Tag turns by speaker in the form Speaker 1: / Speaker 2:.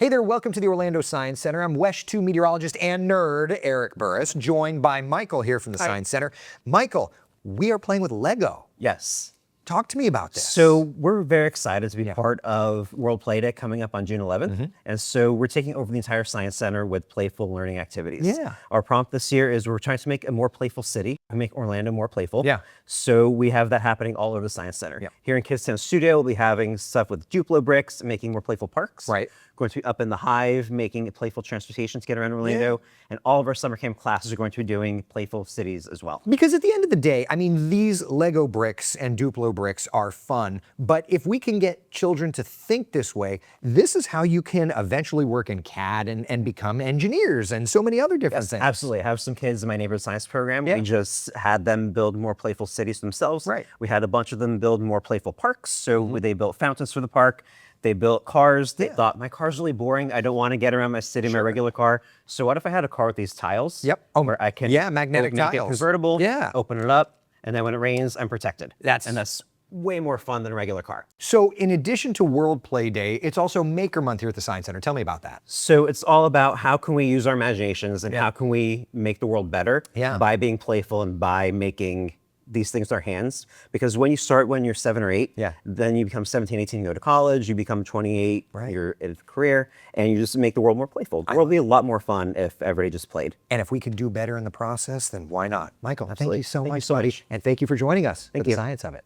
Speaker 1: Hey there, welcome to the Orlando Science Center. I'm WESH 2 meteorologist and nerd Eric Burris, joined by Michael here from the Science Center. Michael, we are playing with Lego.
Speaker 2: Yes.
Speaker 1: Talk to me about this.
Speaker 2: So we're very excited to be part of World Play Day coming up on June 11th. And so we're taking over the entire Science Center with playful learning activities.
Speaker 1: Yeah.
Speaker 2: Our prompt this year is we're trying to make a more playful city, make Orlando more playful.
Speaker 1: Yeah.
Speaker 2: So we have that happening all over the Science Center.
Speaker 1: Yeah.
Speaker 2: Here in Kids Town Studio, we'll be having stuff with Duplo bricks, making more playful parks.
Speaker 1: Right.
Speaker 2: Going to be up in the Hive, making playful transportation to get around Orlando. And all of our summer camp classes are going to be doing playful cities as well.
Speaker 1: Because at the end of the day, I mean, these Lego bricks and Duplo bricks are fun, but if we can get children to think this way, this is how you can eventually work in CAD and become engineers and so many other different things.
Speaker 2: Absolutely. I have some kids in my neighborhood science program.
Speaker 1: Yeah.
Speaker 2: We just had them build more playful cities themselves.
Speaker 1: Right.
Speaker 2: We had a bunch of them build more playful parks. So they built fountains for the park. They built cars. They thought, my car's really boring. I don't want to get around my city in my regular car. So what if I had a car with these tiles?
Speaker 1: Yep.
Speaker 2: Where I can
Speaker 1: magnetic
Speaker 2: make it
Speaker 1: tiles.
Speaker 2: convertible,
Speaker 1: Yeah.
Speaker 2: open it up, and then when it rains, I'm protected.
Speaker 1: That's
Speaker 2: way more fun than a regular car.
Speaker 1: So in addition to World Play Day, it's also Maker Month here at the Science Center. Tell me about that.
Speaker 2: So it's all about how can we use our imaginations and how can we make the world better by being playful and by making these things with our hands. Because when you start when you're 7 or 8, then you become 17, 18, you go to college, you become 28, you're in a career, and you just make the world more playful. The world would be a lot more fun if everybody just played.
Speaker 1: And if we can do better in the process, then why not? Michael,
Speaker 2: Absolutely.
Speaker 1: thank you so
Speaker 2: Thank you
Speaker 1: much,
Speaker 2: so
Speaker 1: buddy.
Speaker 2: much.
Speaker 1: And thank you for joining us
Speaker 2: Thank
Speaker 1: for the
Speaker 2: you.
Speaker 1: science of it.